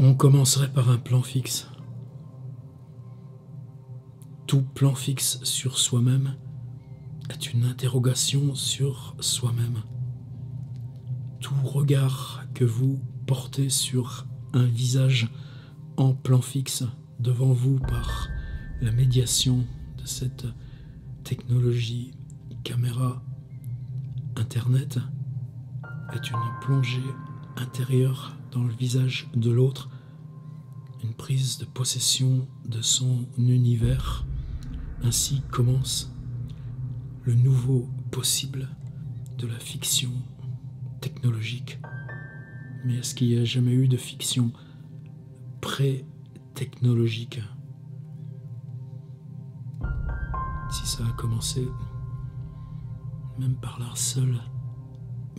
On commencerait par un plan fixe. Tout plan fixe sur soi-même est une interrogation sur soi-même. Tout regard que vous portez sur un visage en plan fixe devant vous par la médiation de cette technologie caméra Internet est une plongée intérieure dans le visage de l'autre, une prise de possession de son univers. Ainsi commence le nouveau possible de la fiction technologique. Mais est-ce qu'il n'y a jamais eu de fiction pré-technologique? Si ça a commencé même par la seule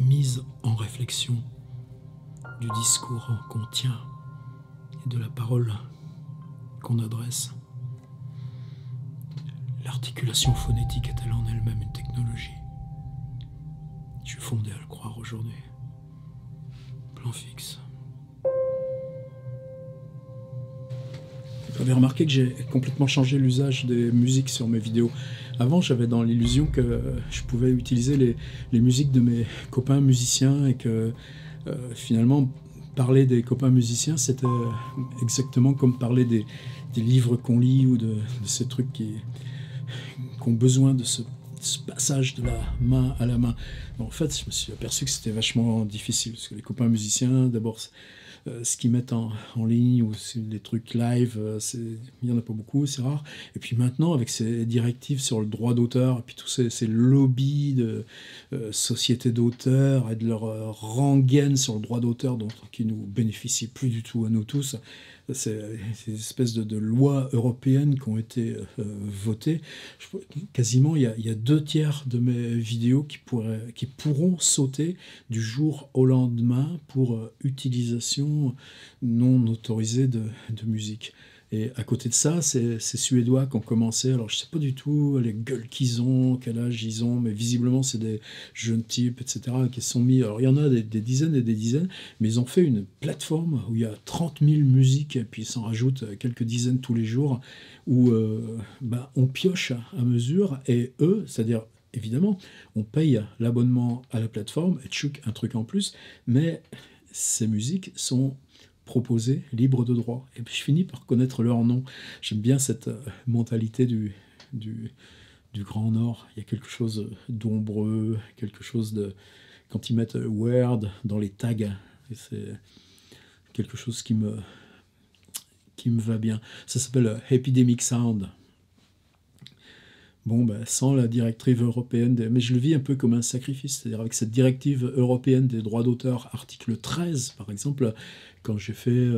mise en réflexion du discours qu'on tient et de la parole qu'on adresse. L'articulation phonétique est-elle en elle-même une technologie? Je suis fondé à le croire aujourd'hui. Plan fixe. Vous avez remarqué que j'ai complètement changé l'usage des musiques sur mes vidéos. Avant, j'avais dans l'illusion que je pouvais utiliser les musiques de mes copains musiciens et que finalement, parler des copains musiciens, c'était exactement comme parler des livres qu'on lit ou de ces trucs qui ont besoin de ce passage de la main à la main. Bon, en fait, je me suis aperçu que c'était vachement difficile, parce que les copains musiciens, d'abord, ce qu'ils mettent en ligne, ou des trucs live, il n'y en a pas beaucoup, c'est rare. Et puis maintenant, avec ces directives sur le droit d'auteur, et puis tous ces lobbies de sociétés d'auteurs, et de leur rengaine sur le droit d'auteur, qui nous bénéficient plus du tout à nous tous, c'est des espèces de lois européennes qui ont été votées. Quasiment, il y a 2/3 de mes vidéos qui pourront sauter du jour au lendemain pour utilisation non autorisée de musique. Et à côté de ça, c'est ces Suédois qui ont commencé. Alors, je ne sais pas du tout les gueules qu'ils ont, quel âge ils ont, mais visiblement, c'est des jeunes types, etc., qui se sont mis. Alors, il y en a des dizaines et des dizaines, mais ils ont fait une plateforme où il y a 30 000 musiques, et puis ils s'en rajoutent quelques dizaines tous les jours, où on pioche à mesure, et eux, c'est-à-dire, évidemment, on paye l'abonnement à la plateforme, et tchouk, un truc en plus, mais ces musiques sont proposés, libres de droit. Et puis je finis par connaître leur nom. J'aime bien cette mentalité du Grand Nord. Il y a quelque chose d'ombreux, quelque chose de... Quand ils mettent Word dans les tags, c'est quelque chose qui me va bien. Ça s'appelle Epidemic Sound. Bon, sans la directive européenne, mais je le vis un peu comme un sacrifice, c'est-à-dire avec cette directive européenne des droits d'auteur, article 13, par exemple, quand j'ai fait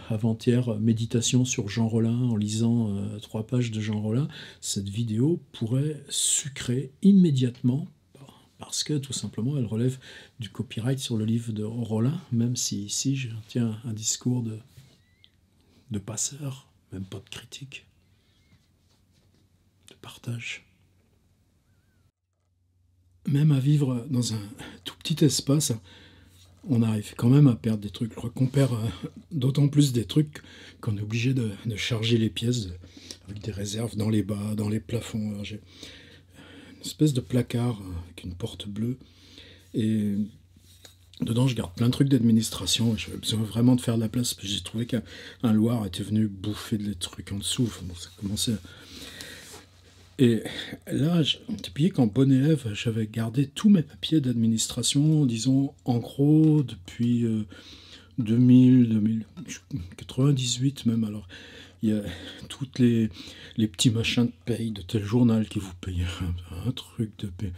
avant-hier méditation sur Jean Rollin, en lisant 3 pages de Jean Rollin, cette vidéo pourrait sucrer immédiatement, parce que tout simplement elle relève du copyright sur le livre de Rollin, même si ici je tiens un discours de passeur, même pas de critique, de partage. Même à vivre dans un tout petit espace, on arrive quand même à perdre des trucs. Je crois qu'on perd d'autant plus des trucs qu'on est obligé de charger les pièces avec des réserves dans les bas, dans les plafonds. Alors, j'ai une espèce de placard avec une porte bleue et dedans je garde plein de trucs d'administration et j'avais besoin vraiment de faire de la place parce que j'ai trouvé qu'un Loir était venu bouffer des trucs en dessous. Bon, ça commençait à... Et là, depuis qu'en bonne élève, j'avais gardé tous mes papiers d'administration, disons, en gros, depuis 98 même. Alors, il y a toutes les petits machins de paye de tel journal qui vous payent un truc de paye.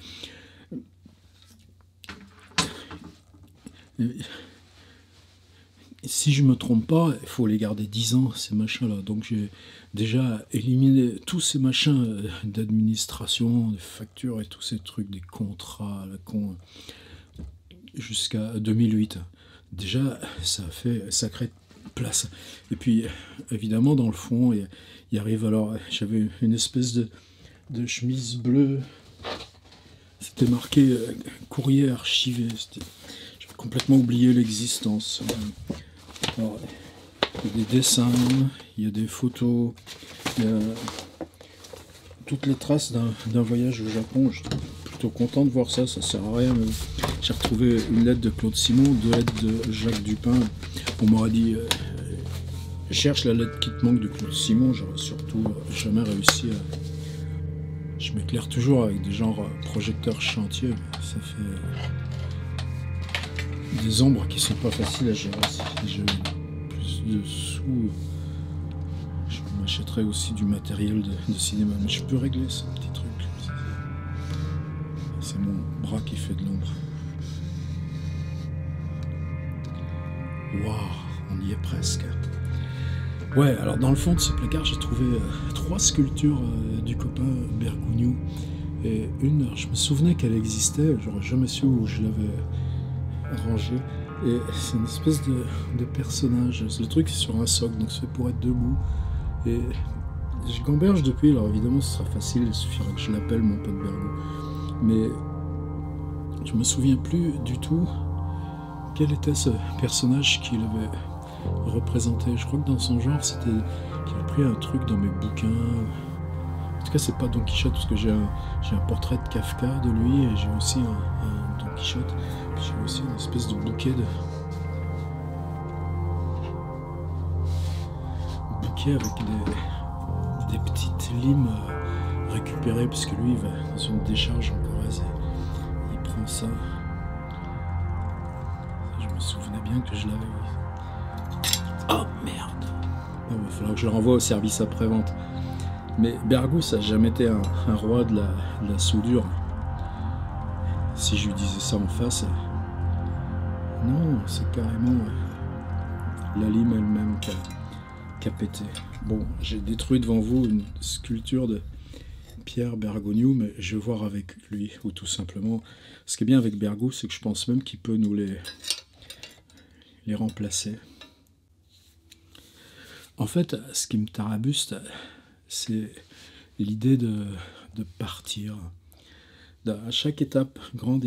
Si je me trompe pas, il faut les garder 10 ans, ces machins-là. Donc j'ai déjà éliminé tous ces machins d'administration, des factures et tous ces trucs, des contrats, la con, jusqu'à 2008. Déjà, ça a fait sacrée place. Et puis, évidemment, dans le fond, il arrive alors... J'avais une espèce de chemise bleue. C'était marqué courrier archivé. J'avais complètement oublié l'existence. Alors, Il y a des dessins, il y a des photos, il y a toutes les traces d'un voyage au Japon. Je suis plutôt content de voir ça, ça sert à rien. J'ai retrouvé une lettre de Claude Simon, 2 lettres de Jacques Dupin. On m'aurait dit cherche la lettre qui te manque de Claude Simon, j'aurais surtout jamais réussi à. Je m'éclaire toujours avec des genres projecteurs chantier, mais ça fait des ombres qui sont pas faciles à gérer. Si j'avais plus de sous, je m'achèterais aussi du matériel de cinéma, mais je peux régler ce petit truc. C'est mon bras qui fait de l'ombre. Waouh, on y est presque. Ouais, alors dans le fond de ce placard, j'ai trouvé 3 sculptures du copain Bergogneau. Et une, je me souvenais qu'elle existait, j'aurais jamais su où je l'avais rangée. Et c'est une espèce de personnage. Le truc est sur un socle, donc c'est fait pour être debout. Et je gamberge depuis, alors évidemment ce sera facile, il suffira que je l'appelle mon pote Bergo. Mais je me souviens plus du tout quel était ce personnage qu'il avait représenté. Je crois que dans son genre, c'était qu'il a pris un truc dans mes bouquins. En tout cas, c'est pas Don Quichotte, parce que j'ai un portrait de Kafka de lui, et j'ai aussi un Don Quichotte. J'ai aussi une espèce de bouquet avec des petites limes récupérées, parce que lui, il va dans une décharge en Corrèze et il prend ça. Je me souvenais bien que je l'avais vu. Oh merde! Il va falloir que je le renvoie au service après-vente. Mais Bergou, ça n'a jamais été un roi de la soudure. Si je lui disais ça en face, non, c'est carrément la lime elle-même qui a pété. Bon, j'ai détruit devant vous une sculpture de Pierre Bergogneau, mais je vais voir avec lui, ou tout simplement. Ce qui est bien avec Bergou, c'est que je pense même qu'il peut nous les remplacer. En fait, ce qui me tarabuste, c'est l'idée de partir. À chaque étape, grande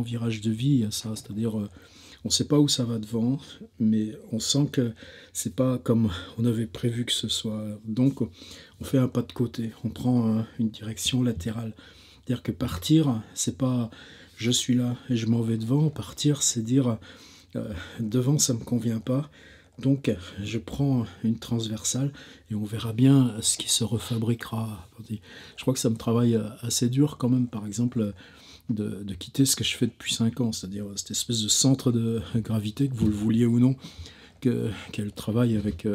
virage de vie, il y a ça, c'est-à-dire on ne sait pas où ça va devant, mais on sent que c'est pas comme on avait prévu que ce soit. Donc on fait un pas de côté, on prend une direction latérale. C'est-à-dire que partir, c'est pas je suis là et je m'en vais devant. Partir, c'est dire devant ça me convient pas. Donc je prends une transversale et on verra bien ce qui se refabriquera. Je crois que ça me travaille assez dur quand même, par exemple, de quitter ce que je fais depuis 5 ans, c'est-à-dire cette espèce de centre de gravité, que vous le vouliez ou non, qu'elle travaille avec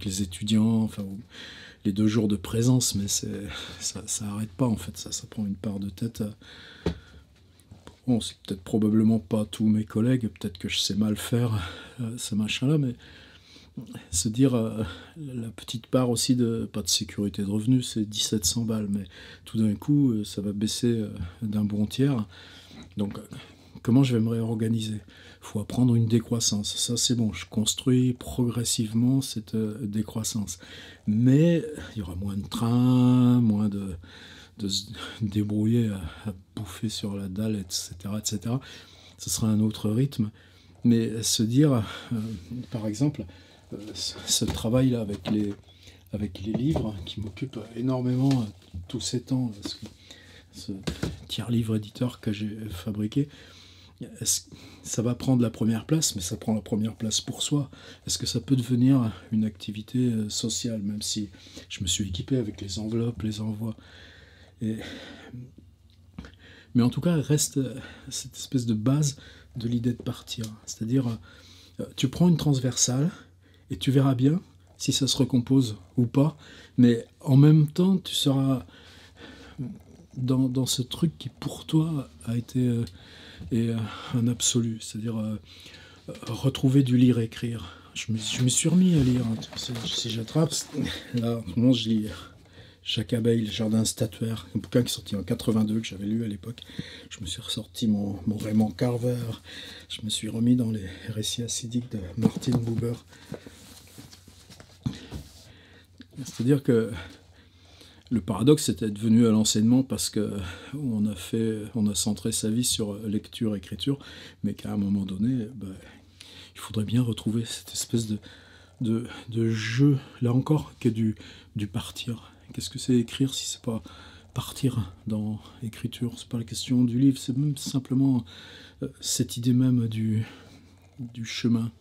les étudiants, enfin les 2 jours de présence, mais ça n'arrête pas en fait, ça prend une part de tête. Bon, c'est peut-être probablement pas tous mes collègues, peut-être que je sais mal faire ce machin-là, mais se dire la petite part aussi pas de sécurité de revenus, c'est 1700 balles, mais tout d'un coup, ça va baisser d'un bon tiers. Donc, comment je vais me réorganiser? Il faut apprendre une décroissance. Ça, c'est bon, je construis progressivement cette décroissance. Mais il y aura moins de trains, moins de se débrouiller à bouffer sur la dalle, etc., etc. Ce sera un autre rythme. Mais se dire, par exemple, ce travail-là avec les livres qui m'occupe énormément tous ces temps, ce tiers-livre éditeur que j'ai fabriqué, ça va prendre la première place, mais ça prend la première place pour soi. Est-ce que ça peut devenir une activité sociale, même si je me suis équipé avec les enveloppes, les envois. Mais en tout cas, il reste cette espèce de base de l'idée de partir. C'est-à-dire, tu prends une transversale et tu verras bien si ça se recompose ou pas. Mais en même temps, tu seras dans ce truc qui, pour toi, a été un absolu. C'est-à-dire, retrouver du lire-écrire. Je me suis remis à lire. Si j'attrape, là, en ce moment, je lis Jacques Abeille, le jardin statuaire, un bouquin qui est sorti en 82, que j'avais lu à l'époque. Je me suis ressorti mon Raymond Carver. Je me suis remis dans les récits acidiques de Martin Buber. C'est-à-dire que le paradoxe, c'était devenu à l'enseignement parce que on a centré sa vie sur lecture, écriture, mais qu'à un moment donné, il faudrait bien retrouver cette espèce de jeu, là encore, que du partir. Qu'est-ce que c'est écrire si c'est pas partir dans l'écriture? C'est pas la question du livre, c'est même simplement cette idée même du chemin.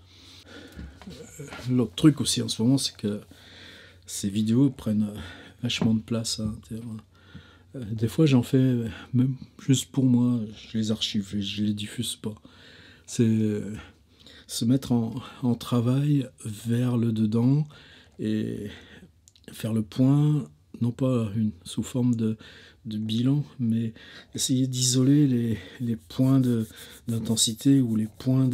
L'autre truc aussi en ce moment, c'est que ces vidéos prennent vachement de place à l'intérieur. Des fois, j'en fais même juste pour moi, je les archive, je les diffuse pas. C'est se mettre en travail vers le dedans et faire le point, non pas sous forme de bilan, mais essayer d'isoler les points d'intensité ou les points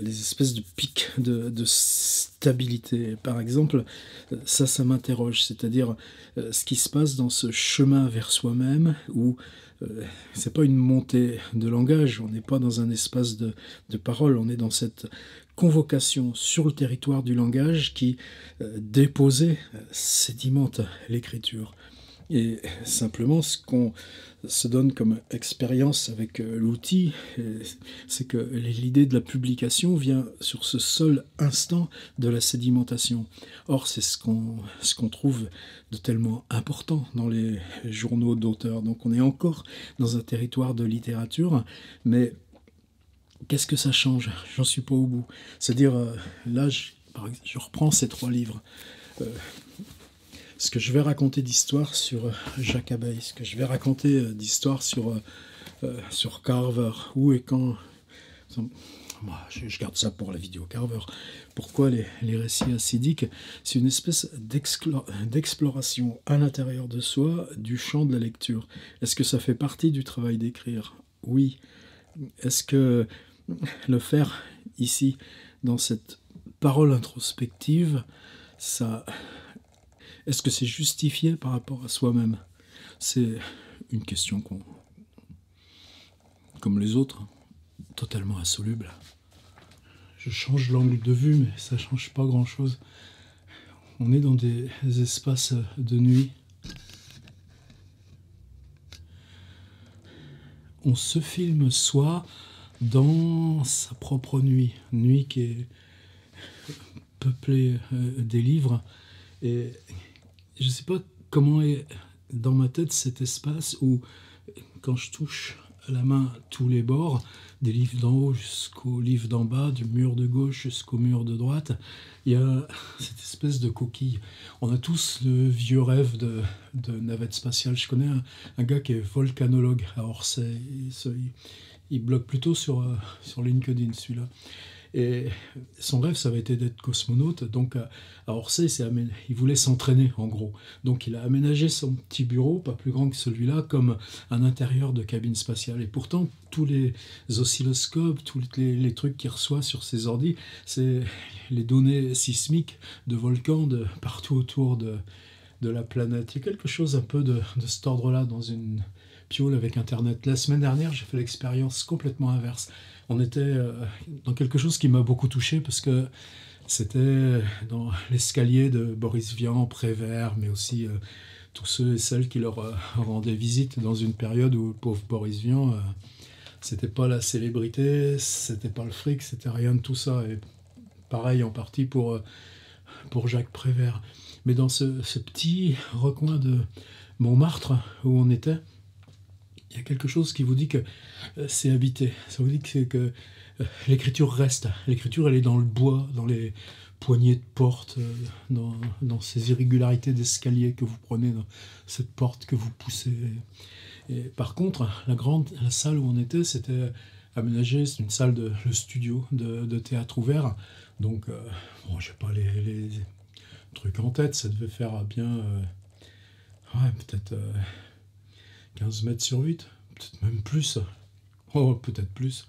les espèces de pics de stabilité. Par exemple, ça m'interroge, c'est-à-dire ce qui se passe dans ce chemin vers soi-même où c'est pas une montée de langage, on n'est pas dans un espace de parole, on est dans cette convocation sur le territoire du langage qui, déposé, sédimente l'écriture. Et simplement, ce qu'on se donne comme expérience avec l'outil, c'est que l'idée de la publication vient sur ce seul instant de la sédimentation. Or, c'est ce qu'on trouve de tellement important dans les journaux d'auteurs. Donc on est encore dans un territoire de littérature, mais qu'est-ce que ça change? J'en suis pas au bout. C'est-à-dire, là, je reprends ces 3 livres. Ce que je vais raconter d'histoire sur Jacques Abeille, ce que je vais raconter d'histoire sur Carver, où et quand... Moi, je garde ça pour la vidéo Carver. Pourquoi les récits acidiques? C'est une espèce d'exploration à l'intérieur de soi du champ de la lecture. Est-ce que ça fait partie du travail d'écrire? Oui. Est-ce que le faire ici, dans cette parole introspective, est-ce que c'est justifié par rapport à soi-même? C'est une question comme les autres, totalement insoluble. Je change l'angle de vue, mais ça change pas grand-chose. On est dans des espaces de nuit. On se filme soi dans sa propre nuit. Nuit qui est peuplée des livres. Et je ne sais pas comment est dans ma tête cet espace où, quand je touche à la main tous les bords, des livres d'en haut jusqu'aux livres d'en bas, du mur de gauche jusqu'au mur de droite, il y a cette espèce de coquille. On a tous le vieux rêve de navette spatiale. Je connais un gars qui est volcanologue à Orsay. Il blogue plutôt sur LinkedIn, celui-là. Et son rêve, ça avait été d'être cosmonaute. Donc à Orsay, il voulait s'entraîner, en gros. Donc il a aménagé son petit bureau, pas plus grand que celui-là, comme un intérieur de cabine spatiale. Et pourtant, tous les oscilloscopes, tous les trucs qu'il reçoit sur ses ordis, c'est les données sismiques de volcans de partout autour de la planète. Il y a quelque chose un peu de cet ordre-là dans une piole avec Internet. La semaine dernière, j'ai fait l'expérience complètement inverse. On était dans quelque chose qui m'a beaucoup touché parce que c'était dans l'escalier de Boris Vian, Prévert, mais aussi tous ceux et celles qui leur rendaient visite dans une période où le pauvre Boris Vian, c'était pas la célébrité, c'était pas le fric, c'était rien de tout ça. Et pareil en partie pour Jacques Prévert. Mais dans ce petit recoin de Montmartre où on était, il y a quelque chose qui vous dit que c'est habité. Ça vous dit que l'écriture reste. L'écriture, elle est dans le bois, dans les poignées de porte, dans ces irrégularités d'escalier que vous prenez, dans cette porte que vous poussez. Et par contre, la salle où on était, c'était aménagé, c'est une salle le studio de théâtre ouvert. Donc, bon, je n'ai pas les trucs en tête, ça devait faire bien, peut-être 15 mètres sur 8, peut-être même plus. Oh, peut-être plus.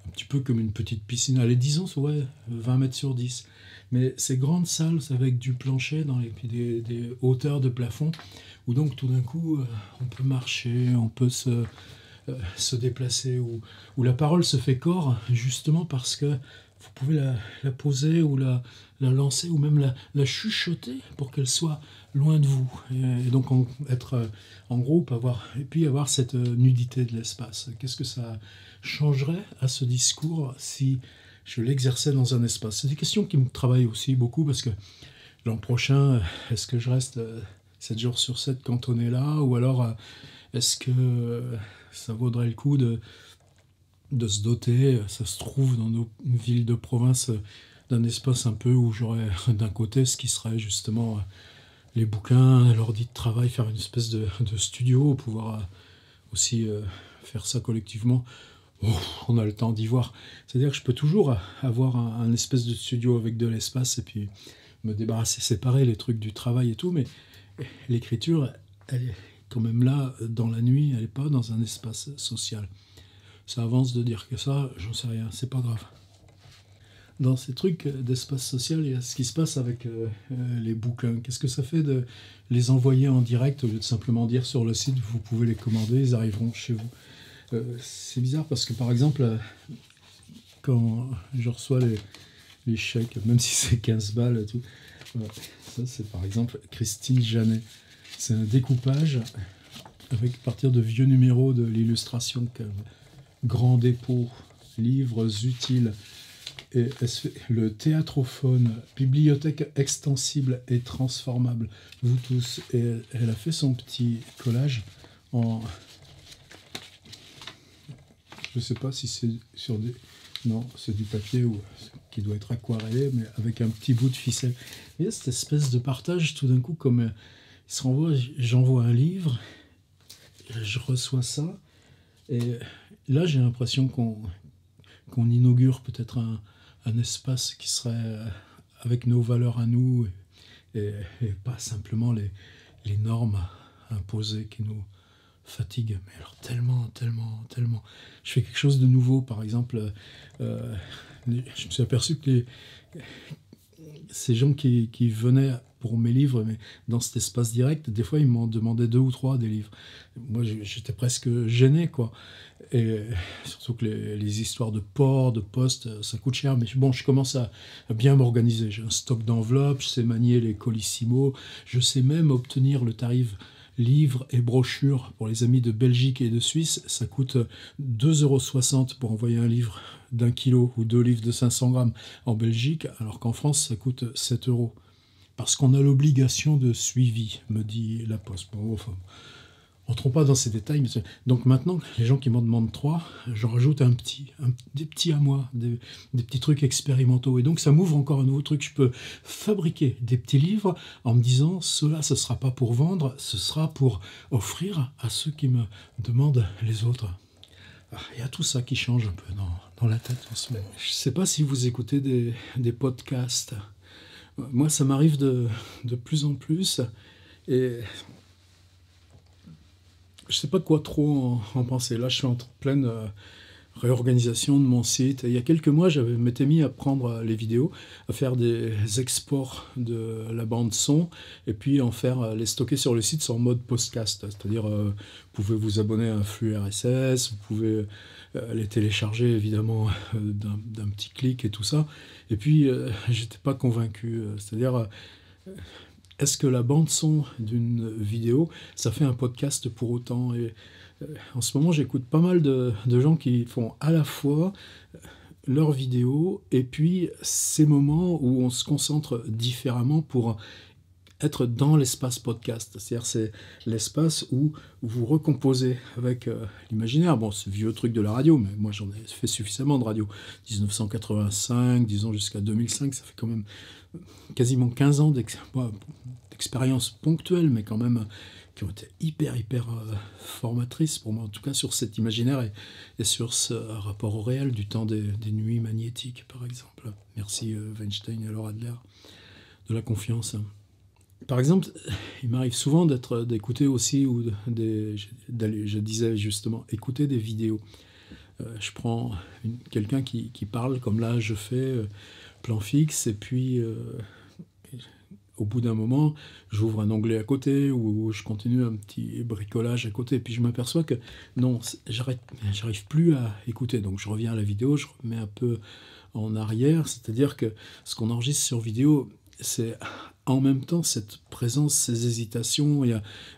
Un petit peu comme une petite piscine. Allez, disons, 20 mètres sur 10. Mais ces grandes salles avec du plancher dans des hauteurs de plafond, où donc tout d'un coup, on peut marcher, on peut se déplacer, où la parole se fait corps, justement parce que vous pouvez la poser ou la lancer, ou même la chuchoter pour qu'elle soit loin de vous. Et donc être en groupe, et puis avoir cette nudité de l'espace. Qu'est-ce que ça changerait à ce discours si je l'exerçais dans un espace. C'est des questions qui me travaillent aussi beaucoup parce que l'an prochain, est-ce que je reste 7 jours sur 7 cantonné là, ou alors est-ce que ça vaudrait le coup de se doter, ça se trouve dans nos villes de province, d'un espace un peu où j'aurais d'un côté ce qui serait justement les bouquins, l'ordi de travail, faire une espèce de studio, pouvoir aussi faire ça collectivement. Oh, on a le temps d'y voir. C'est-à-dire que je peux toujours avoir un espèce de studio avec de l'espace et puis me débarrasser, séparer les trucs du travail et tout, mais l'écriture, elle est quand même là dans la nuit, elle n'est pas dans un espace social. Ça avance de dire que ça, j'en sais rien, c'est pas grave. Dans ces trucs d'espace social, il y a ce qui se passe avec les bouquins. Qu'est-ce que ça fait de les envoyer en direct au lieu de simplement dire sur le site, vous pouvez les commander, ils arriveront chez vous. C'est bizarre parce que par exemple, quand je reçois les chèques, même si c'est 15 balles et tout, ça c'est par exemple Christine Janet. C'est un découpage avec à partir de vieux numéros de l'illustration, grand dépôt, livres utiles, et le théâtrophone, bibliothèque extensible et transformable, vous tous. Et elle a fait son petit collage en... Je sais pas si c'est sur des... Non, c'est du papier qui doit être aquarellé, mais avec un petit bout de ficelle. Et cette espèce de partage, tout d'un coup, comme il se renvoie, j'envoie un livre, je reçois ça, et là j'ai l'impression qu'on inaugure peut-être un espace qui serait avec nos valeurs à nous, et pas simplement les normes imposées qui nous fatiguent. Mais alors tellement, tellement, tellement. Je fais quelque chose de nouveau, par exemple, je me suis aperçu que ces gens qui venaient pour mes livres, mais dans cet espace direct, des fois ils m'en demandaient 2 ou 3 des livres. Moi j'étais presque gêné, quoi. Et surtout que les histoires de port, de poste, ça coûte cher. Mais bon, je commence à bien m'organiser. J'ai un stock d'enveloppes, je sais manier les colissimo, je sais même obtenir le tarif livres et brochures pour les amis de Belgique et de Suisse. Ça coûte 2,60 € pour envoyer un livre d'1 kilo ou 2 livres de 500 grammes en Belgique, alors qu'en France, ça coûte 7 €. Parce qu'on a l'obligation de suivi, me dit la Poste. Bon, enfin, entrons pas dans ces détails. Mais donc maintenant, les gens qui m'en demandent 3, j'en rajoute des petits à moi, des petits trucs expérimentaux. Et donc ça m'ouvre encore un nouveau truc. Je peux fabriquer des petits livres en me disant, cela, ce ne sera pas pour vendre, ce sera pour offrir à ceux qui me demandent les autres. Il y a tout ça qui change un peu dans la tête en ce moment. Je ne sais pas si vous écoutez des podcasts. Moi, ça m'arrive de plus en plus. Et je ne sais pas quoi trop en penser. Là, je suis en pleine réorganisation de mon site. Et il y a quelques mois, je m'étais mis à prendre les vidéos, à faire des exports de la bande son, et puis les stocker sur le site en mode podcast. C'est-à-dire, vous pouvez vous abonner à un flux RSS, vous pouvez les télécharger évidemment d'un petit clic et tout ça. Et puis, j'étais pas convaincu. C'est-à-dire, est-ce que la bande son d'une vidéo, ça fait un podcast pour autant? Et en ce moment, j'écoute pas mal de gens qui font à la fois leurs vidéos et puis ces moments où on se concentre différemment pour être dans l'espace podcast. C'est-à-dire, c'est l'espace où vous recomposez avec l'imaginaire. Bon, c'est vieux truc de la radio, mais moi j'en ai fait suffisamment de radio. 1985, disons jusqu'à 2005, ça fait quand même quasiment 15 ans d'expérience ponctuelle, mais quand même qui ont été hyper formatrices pour moi, en tout cas sur cet imaginaire et sur ce rapport au réel du temps des nuits magnétiques, par exemple. Merci Weinstein et Laura Adler de la confiance. Par exemple, il m'arrive souvent d'écouter aussi, je disais justement, écouter des vidéos. Je prends quelqu'un qui parle, comme là je fais, plan fixe, et puis au bout d'un moment, j'ouvre un onglet à côté, ou je continue un petit bricolage à côté, et puis je m'aperçois que non, j'arrive plus à écouter, donc je reviens à la vidéo, je remets un peu en arrière, c'est-à-dire que ce qu'on enregistre sur vidéo, c'est en même temps cette présence, ces hésitations,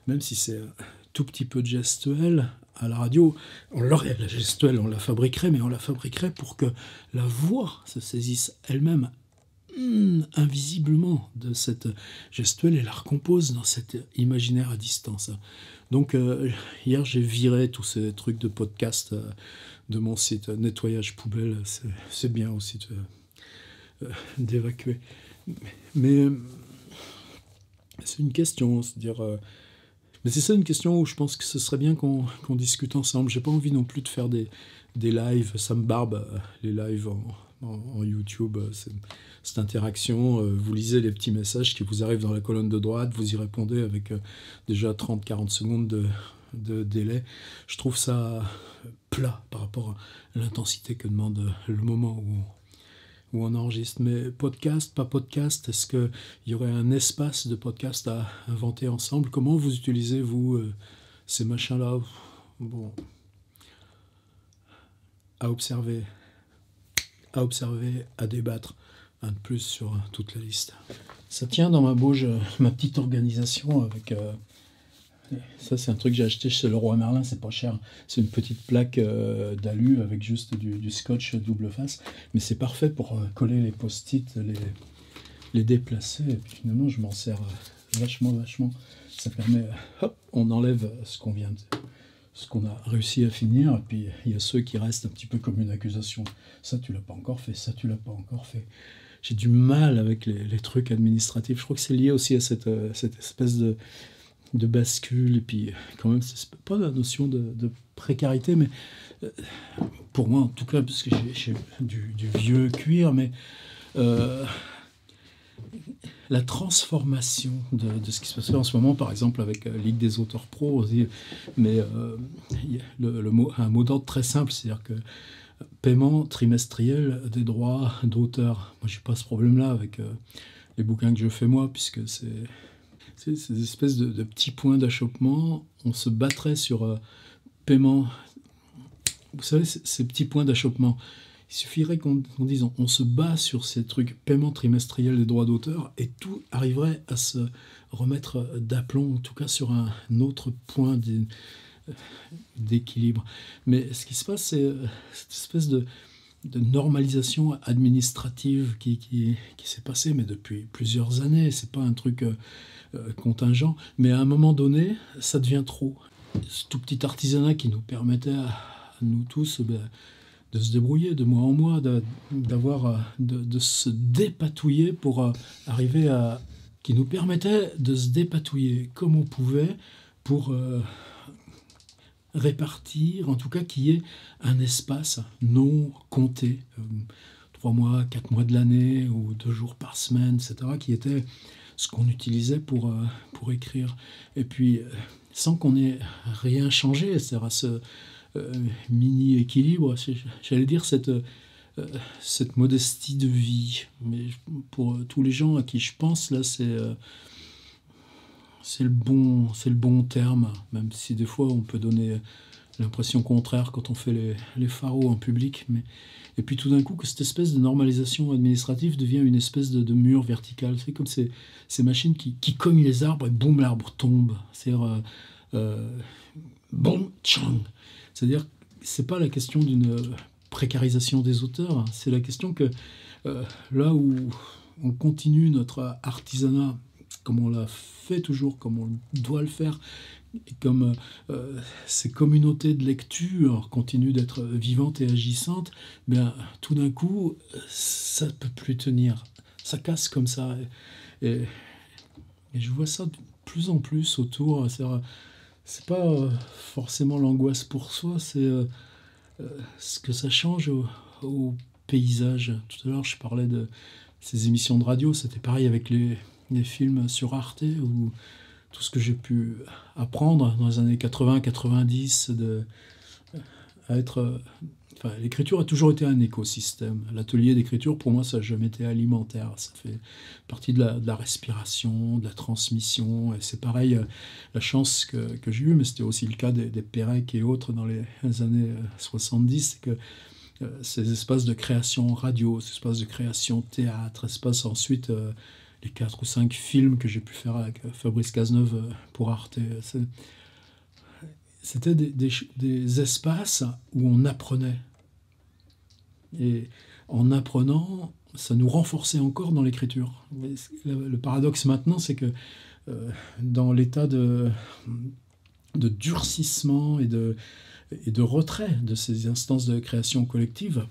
même si c'est un tout petit peu gestuel, à la radio, on l'aurait, la gestuelle, on la fabriquerait, mais on la fabriquerait pour que la voix se saisisse elle-même invisiblement de cette gestuelle et la recompose dans cet imaginaire à distance. Donc hier j'ai viré tous ces trucs de podcast de mon site. Nettoyage poubelle, c'est bien aussi d'évacuer. Mais c'est une question, c'est-à-dire... mais c'est ça une question où je pense que ce serait bien qu'on discute ensemble. J'ai pas envie non plus de faire des lives, ça me barbe, les lives en YouTube, cette interaction. Vous lisez les petits messages qui vous arrivent dans la colonne de droite, vous y répondez avec déjà 30-40 secondes de délai. Je trouve ça plat par rapport à l'intensité que demande le moment où on enregistre. Mais podcast, pas podcast, est-ce qu'il y aurait un espace de podcast à inventer ensemble? Comment vous utilisez, vous, ces machins-là? Bon, à observer, à débattre. Un de plus sur toute la liste. Ça tient dans ma bouge, ma petite organisation avec... ça, c'est un truc que j'ai acheté chez Leroy Merlin, c'est pas cher. C'est une petite plaque d'alu avec juste du scotch double face. Mais c'est parfait pour coller les post-it, les déplacer. Et puis finalement, je m'en sers vachement. Ça permet... hop, on enlève ce qu'on a réussi à finir. Et puis il y a ceux qui restent un petit peu comme une accusation. Ça, tu l'as pas encore fait. Ça, tu l'as pas encore fait. J'ai du mal avec les trucs administratifs. Je crois que c'est lié aussi à cette espèce de bascule, et puis quand même, c'est pas la notion de précarité, mais pour moi en tout cas, parce que j'ai du vieux cuir, mais la transformation de ce qui se passe en ce moment, par exemple avec Ligue des auteurs pro, aussi, mais un mot d'ordre très simple, c'est-à-dire que paiement trimestriel des droits d'auteur. Moi, j'ai pas ce problème-là avec les bouquins que je fais moi, puisque c'est ces espèces de petits points d'achoppement. On se battrait sur paiement. Vous savez, ces petits points d'achoppement. Il suffirait qu'on dise, on se bat sur ces trucs, paiement trimestriel des droits d'auteur, et tout arriverait à se remettre d'aplomb, en tout cas sur un autre point d'équilibre. Mais ce qui se passe, c'est cette espèce de normalisation administrative qui s'est passée, mais depuis plusieurs années. C'est pas un truc contingent, mais à un moment donné, ça devient trop. Ce tout petit artisanat qui nous permettait à nous tous de se débrouiller de mois en mois, de se dépatouiller pour arriver à... qui nous permettait de se dépatouiller comme on pouvait pour répartir, en tout cas qu'il y ait un espace non compté, 3 mois, 4 mois de l'année, ou 2 jours par semaine, etc., qui était ce qu'on utilisait pour écrire. Et puis, sans qu'on ait rien changé, c'est-à-dire à ce mini-équilibre, j'allais dire cette modestie de vie. Mais pour tous les gens à qui je pense, là, c'est le bon terme, même si des fois on peut donner l'impression contraire quand on fait les pharaos en public. Et puis tout d'un coup, que cette espèce de normalisation administrative devient une espèce de mur vertical. C'est comme ces machines qui cognent les arbres et boum, l'arbre tombe. C'est-à-dire, boum, tchang. C'est-à-dire, c'est pas la question d'une précarisation des auteurs, hein. C'est la question que là où on continue notre artisanat comme on l'a fait toujours, comme on doit le faire, et comme ces communautés de lecture continuent d'être vivantes et agissantes, bien, tout d'un coup, ça ne peut plus tenir. Ça casse comme ça. Et je vois ça de plus en plus autour. C'est pas forcément l'angoisse pour soi, c'est ce que ça change au paysage. Tout à l'heure, je parlais de ces émissions de radio. C'était pareil avec les films sur Arte, ou tout ce que j'ai pu apprendre dans les années 80-90 à être... Enfin, l'écriture a toujours été un écosystème. L'atelier d'écriture, pour moi, ça n'a jamais été alimentaire. Ça fait partie de la respiration, de la transmission. Et c'est pareil, la chance que j'ai eue, mais c'était aussi le cas des Pérec et autres dans les années 70, c'est que ces espaces de création radio, ces espaces de création théâtre, espaces ensuite... les 4 ou 5 films que j'ai pu faire avec Fabrice Cazeneuve pour Arte. c'était des espaces où on apprenait. Et en apprenant, ça nous renforçait encore dans l'écriture. Le paradoxe maintenant, c'est que dans l'état de durcissement et de retrait de ces instances de création collective,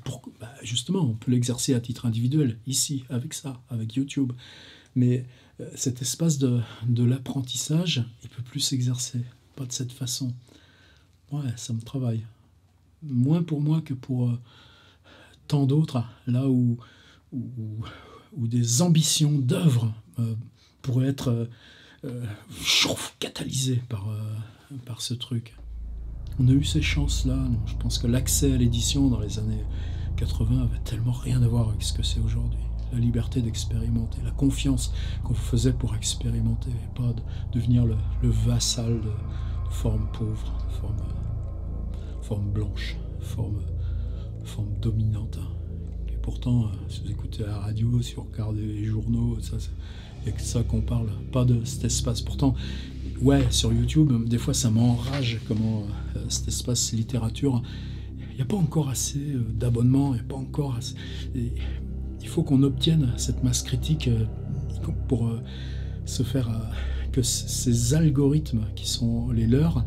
justement, on peut l'exercer à titre individuel, ici, avec ça, avec YouTube. Mais cet espace de l'apprentissage, il ne peut plus s'exercer, pas de cette façon. Ouais, ça me travaille. Moins pour moi que pour tant d'autres, là où des ambitions d'œuvre pourraient être catalysées par ce truc. On a eu ces chances-là. Je pense que l'accès à l'édition dans les années 80 avait tellement rien à voir avec ce que c'est aujourd'hui. La liberté d'expérimenter, la confiance qu'on faisait pour expérimenter, et pas de devenir le vassal de forme pauvre, forme blanche, forme dominante. Et pourtant, si vous écoutez la radio, si vous regardez les journaux, il n'y a que ça qu'on parle, pas de cet espace. Pourtant, ouais, sur YouTube, des fois ça m'enrage comment cet espace littérature, il n'y a pas encore assez d'abonnements, il n'y a pas encore assez... Il faut qu'on obtienne cette masse critique pour se faire que ces algorithmes qui sont les leurs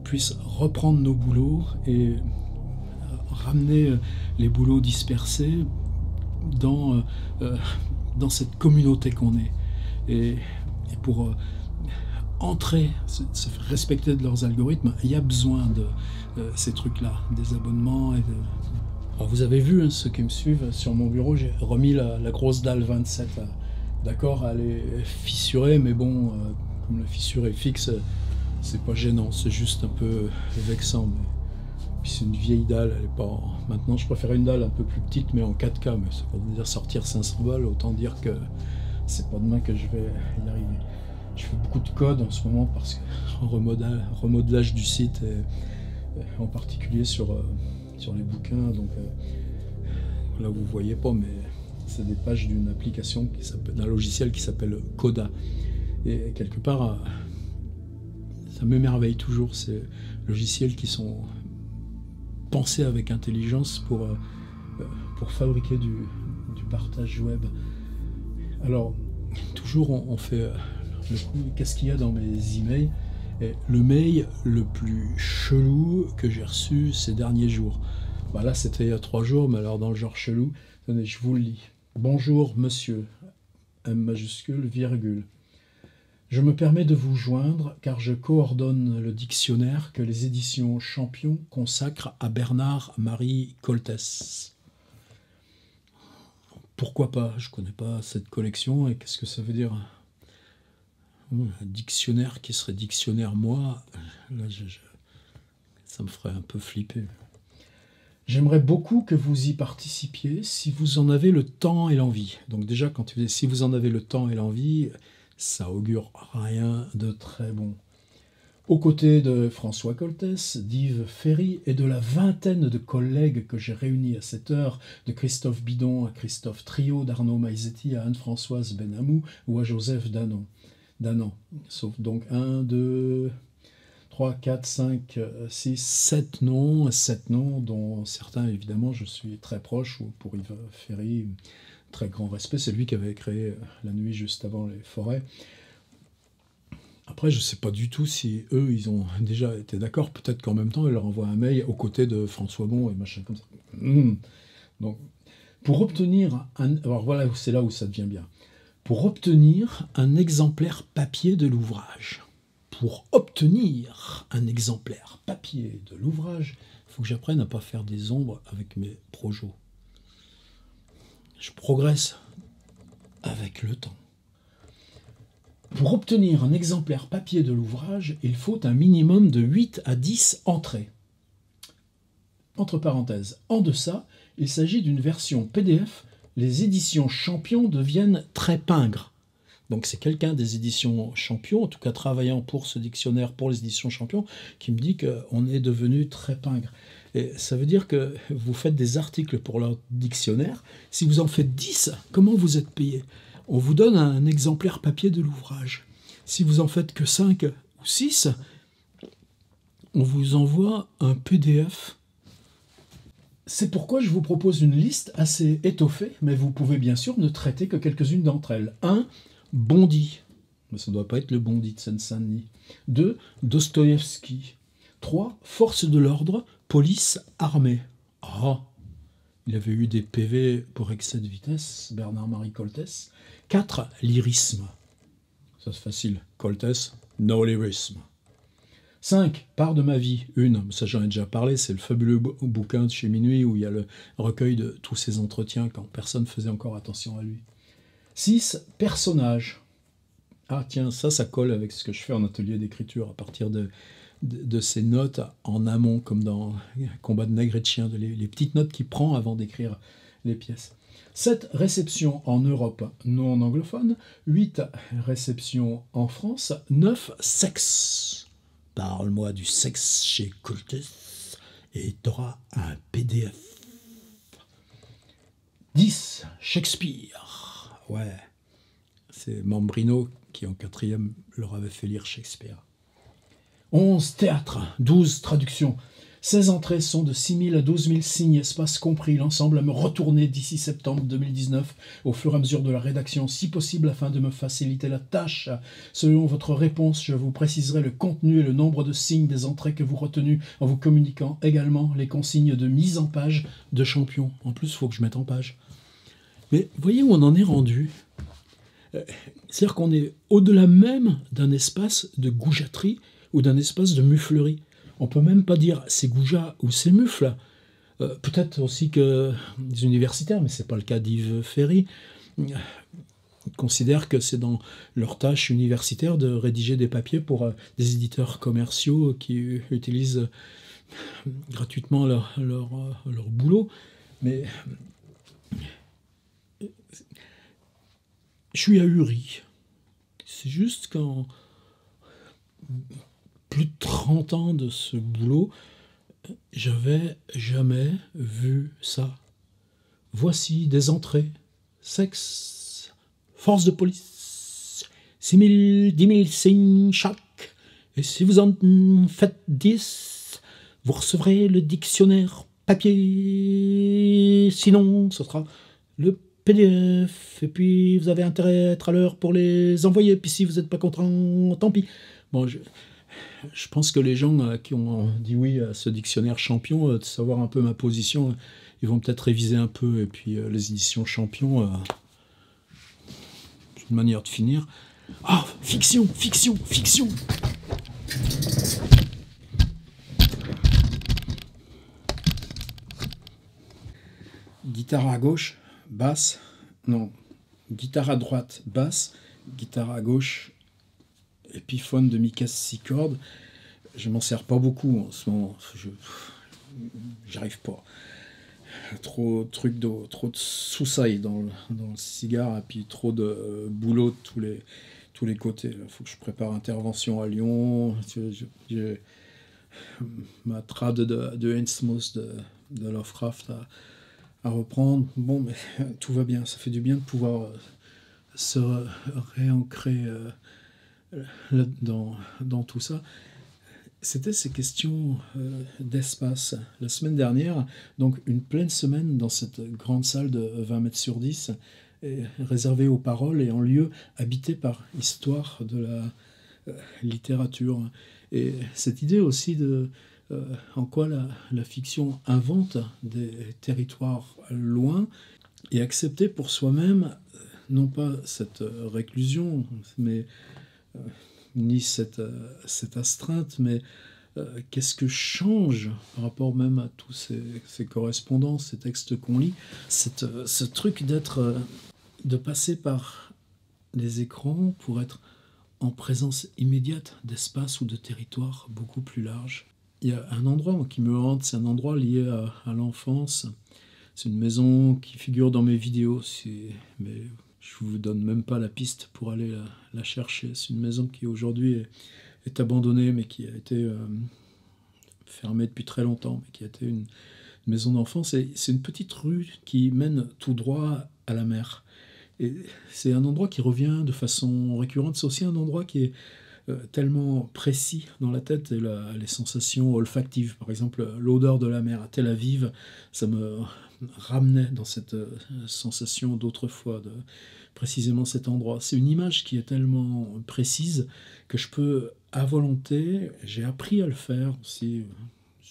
puissent reprendre nos boulots et ramener les boulots dispersés dans cette communauté qu'on est. Et pour entrer, se faire respecter de leurs algorithmes, il y a besoin de ces trucs-là, des abonnements. Alors vous avez vu, ceux qui me suivent sur mon bureau, j'ai remis la grosse dalle 27. D'accord, elle est fissurée, mais bon, comme la fissure est fixe, c'est pas gênant, c'est juste un peu vexant. Mais... Puis c'est une vieille dalle, elle est pas... Maintenant, je préfère une dalle un peu plus petite, mais en 4K. Mais ça veut dire sortir 500 balles, autant dire que c'est pas demain que je vais y arriver. Je fais beaucoup de code en ce moment parce que remodelage du site, et en particulier sur les bouquins. Donc là, vous voyez pas, mais c'est des pages d'une application d'un logiciel qui s'appelle Coda. Et quelque part, ça m'émerveille toujours ces logiciels qui sont pensés avec intelligence pour fabriquer du partage web. Alors, toujours on fait le coup, qu'est-ce qu'il y a dans mes emails? Et le mail le plus chelou que j'ai reçu ces derniers jours. Bah là, c'était il y a 3 jours, mais alors dans le genre chelou, attendez, je vous le lis. Bonjour monsieur, M majuscule, virgule. Je me permets de vous joindre car je coordonne le dictionnaire que les éditions Champion consacrent à Bernard-Marie Coltès. Pourquoi pas? Je ne connais pas cette collection et qu'est-ce que ça veut dire? Un dictionnaire qui serait dictionnaire moi, là, ça me ferait un peu flipper. J'aimerais beaucoup que vous y participiez si vous en avez le temps et l'envie. Donc déjà, quand tu dis si vous en avez le temps et l'envie, ça augure rien de très bon. Aux côtés de François Coltès, d'Yves Ferry et de la vingtaine de collègues que j'ai réunis à cette heure, de Christophe Bidon à Christophe Trio, d'Arnaud Maizetti à Anne-Françoise Benamou ou à Joseph Danan. Sauf donc 1, 2, 3, 4, 5, 6, 7 noms, dont certains, évidemment, je suis très proche, ou pour Yves Ferry, très grand respect, c'est lui qui avait créé La Nuit juste avant les forêts. Après, je ne sais pas du tout si eux, ils ont déjà été d'accord, peut-être qu'en même temps, ils leur envoient un mail aux côtés de François Bon et machin comme ça. Donc, pour obtenir alors voilà, c'est là où ça devient bien. Pour obtenir un exemplaire papier de l'ouvrage. Pour obtenir un exemplaire papier de l'ouvrage, il faut que j'apprenne à ne pas faire des ombres avec mes projets. Je progresse avec le temps. Pour obtenir un exemplaire papier de l'ouvrage, il faut un minimum de 8 à 10 entrées. Entre parenthèses, en deçà, il s'agit d'une version PDF. Les éditions Champion deviennent très pingres. Donc c'est quelqu'un des éditions Champion, en tout cas travaillant pour ce dictionnaire, pour les éditions Champion, qui me dit qu'on est devenu très pingre. Et ça veut dire que vous faites des articles pour leur dictionnaire. Si vous en faites 10, comment vous êtes payé? On vous donne un exemplaire papier de l'ouvrage. Si vous en faites que 5 ou 6, on vous envoie un PDF. C'est pourquoi je vous propose une liste assez étoffée, mais vous pouvez bien sûr ne traiter que quelques-unes d'entre elles. 1. Bondy. Mais ça ne doit pas être le Bondy de Seine-Saint-Denis. 2. Dostoïevski. 3. Force de l'ordre, police, armée. Ah, il avait eu des PV pour excès de vitesse, Bernard-Marie Coltès. 4. Lyrisme. Ça c'est facile. Coltès, no lyrisme. 5. Part de ma vie. 1. Ça j'en ai déjà parlé, c'est le fabuleux bouquin de chez Minuit où il y a le recueil de tous ses entretiens quand personne ne faisait encore attention à lui. 6. Personnage. Ah tiens, ça colle avec ce que je fais en atelier d'écriture à partir de ces notes en amont, comme dans Combat de nègres et de chiens, les petites notes qu'il prend avant d'écrire les pièces. 7. Réception en Europe non anglophone. 8. Réception en France. 9. Sexe. Parle-moi du sexe chez Coltès et t'auras un PDF. 10. Shakespeare. Ouais, c'est Mambrino qui en 4e leur avait fait lire Shakespeare. 11. Théâtre. 12. Traduction. 16 entrées sont de 6 000 à 12 000 signes, espace compris. L'ensemble à me retourner d'ici septembre 2019, au fur et à mesure de la rédaction, si possible, afin de me faciliter la tâche. Selon votre réponse, je vous préciserai le contenu et le nombre de signes des entrées que vous retenez, en vous communiquant également les consignes de mise en page de Champion. En plus, il faut que je mette en page. Mais voyez où on en est rendu. C'est-à-dire qu'on est au-delà même d'un espace de goujaterie ou d'un espace de muflerie. On peut même pas dire c'est goujat ou c'est mufle. Peut-être aussi que les universitaires, mais c'est pas le cas d'Yves Ferry, considèrent que c'est dans leur tâche universitaire de rédiger des papiers pour des éditeurs commerciaux qui utilisent gratuitement leur boulot. Mais je suis ahuri. C'est juste qu'en plus de 30 ans de ce boulot, j'avais jamais vu ça. Voici des entrées. Sexe, force de police, 6 000, 10 000 signes chaque. Et si vous en faites 10, vous recevrez le dictionnaire papier. Sinon, ce sera le PDF. Et puis, vous avez intérêt à être à l'heure pour les envoyer. Puis si vous n'êtes pas content, tant pis. Bon, je pense que les gens qui ont dit oui à ce dictionnaire Champion, de savoir un peu ma position, ils vont peut-être réviser un peu. Et puis les éditions Champion, c'est une manière de finir. Ah, fiction, fiction, fiction. Guitare à gauche, basse, non, guitare à droite, basse, guitare à gauche, Epiphone de Mikas 6 cordes. Je m'en sers pas beaucoup en ce moment. J'arrive pas. Trop de trucs d'eau, trop de soussailles dans le cigare, et puis trop de boulot de tous les côtés. Il faut que je prépare intervention à Lyon. J'ai ma trad de Innsmouth de Lovecraft à reprendre. Bon, mais tout va bien. Ça fait du bien de pouvoir se réancrer dans tout ça. C'était ces questions d'espace. La semaine dernière, donc une pleine semaine dans cette grande salle de 20 mètres sur 10, réservée aux paroles et en lieu habité par histoire de la littérature. Et cette idée aussi de en quoi la fiction invente des territoires loin et accepter pour soi-même, non pas cette réclusion, mais ni cette astreinte, mais qu'est-ce que change par rapport même à tous ces correspondances, ces textes qu'on lit, ce truc de passer par les écrans pour être en présence immédiate d'espace ou de territoire beaucoup plus large. Il y a un endroit qui me hante, c'est un endroit lié à l'enfance. C'est une maison qui figure dans mes vidéos, mais je vous donne même pas la piste pour aller la chercher. C'est une maison qui aujourd'hui est abandonnée, mais qui a été fermée depuis très longtemps, mais qui a été une maison d'enfance. C'est une petite rue qui mène tout droit à la mer. Et c'est un endroit qui revient de façon récurrente. C'est aussi un endroit qui est tellement précis dans la tête, et les sensations olfactives. Par exemple, l'odeur de la mer à Tel Aviv, ça me ramenait dans cette sensation d'autrefois, de précisément cet endroit. C'est une image qui est tellement précise que je peux, à volonté, j'ai appris à le faire aussi.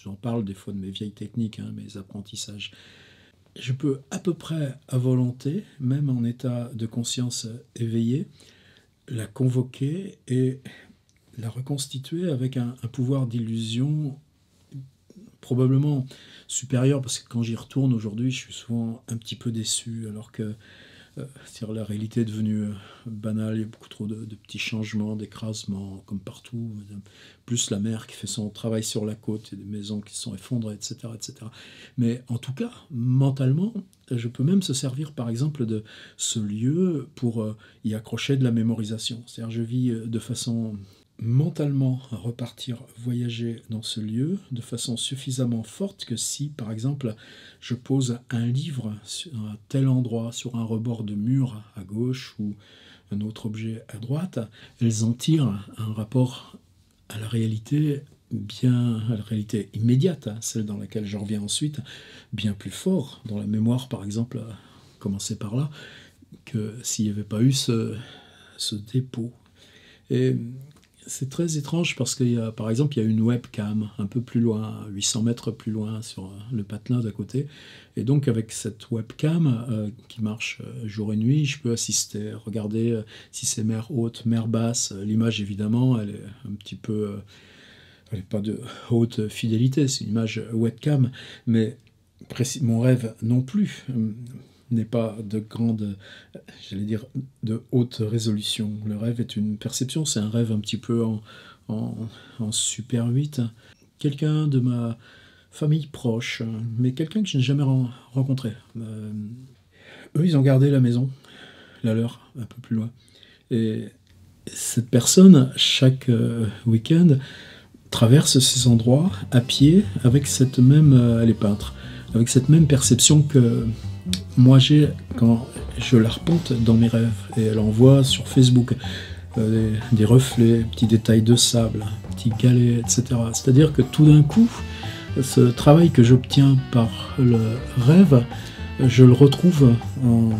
J'en parle des fois de mes vieilles techniques, hein, mes apprentissages. Je peux à peu près à volonté, même en état de conscience éveillé, la convoquer et la reconstituer avec un pouvoir d'illusion probablement supérieur, parce que quand j'y retourne aujourd'hui, je suis souvent un petit peu déçu, alors que la réalité est devenue banale, il y a beaucoup trop de petits changements, d'écrasements, comme partout, plus la mer qui fait son travail sur la côte, et des maisons qui se sont effondrées, etc., etc. Mais en tout cas, mentalement, je peux même se servir par exemple de ce lieu pour y accrocher de la mémorisation. C'est-à-dire je vis de façon mentalement repartir voyager dans ce lieu de façon suffisamment forte que si, par exemple, je pose un livre à tel endroit, sur un rebord de mur à gauche ou un autre objet à droite, elles en tirent un rapport à la réalité, à la réalité immédiate, hein, celle dans laquelle je reviens ensuite, bien plus fort, dans la mémoire, par exemple, à commencer par là, que s'il n'y avait pas eu ce dépôt. Et c'est très étrange parce qu'il y a, par exemple, il y a une webcam un peu plus loin, 800 mètres plus loin, sur le patelin d'à côté. Et donc, avec cette webcam qui marche jour et nuit, je peux assister, regarder si c'est mer haute, mer basse. L'image, évidemment, elle est un petit peu... elle n'est pas de haute fidélité, c'est une image webcam, mais mon rêve non plus n'est pas de grande, j'allais dire, de haute résolution. Le rêve est une perception, c'est un rêve un petit peu en Super 8. Quelqu'un de ma famille proche, mais quelqu'un que je n'ai jamais rencontré. Eux, ils ont gardé la maison, la leur, un peu plus loin. Et cette personne, chaque week-end, traverse ces endroits à pied avec cette même, elle est peintre, avec cette même perception que moi j'ai quand je l'arpente dans mes rêves, et elle envoie sur Facebook des reflets, petits détails de sable, petits galets, etc. C'est-à-dire que tout d'un coup, ce travail que j'obtiens par le rêve, je le retrouve en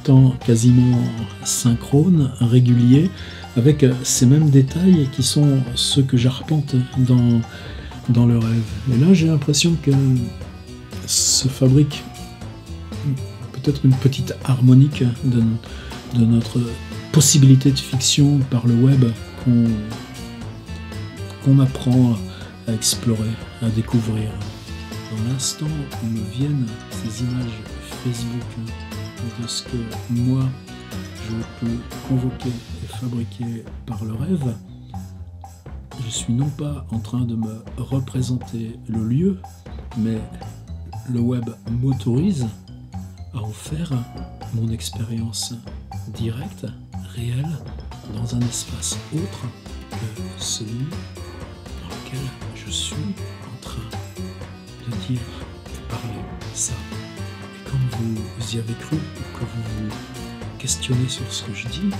temps quasiment synchrone, régulier, avec ces mêmes détails qui sont ceux que j'arpente dans le rêve. Et là, j'ai l'impression que se fabrique peut-être une petite harmonique de notre possibilité de fiction par le web qu'on apprend à explorer, à découvrir. Dans l'instant où me viennent ces images Facebook de ce que moi je peux convoquer et fabriquer par le rêve, je suis non pas en train de me représenter le lieu, mais le web m'autorise à en faire mon expérience directe, réelle, dans un espace autre que celui dans lequel je suis en train de dire et parler ça. Et comme vous y avez cru, ou que vous vous questionnez sur ce que je dis,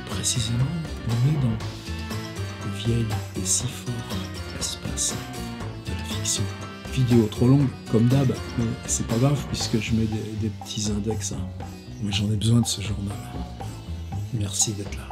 précisément, on est dans le vieil et si fort espace de la fiction. Vidéo trop longue, comme d'hab, mais c'est pas grave puisque je mets des petits index. Mais j'en ai besoin de ce journal. Merci d'être là.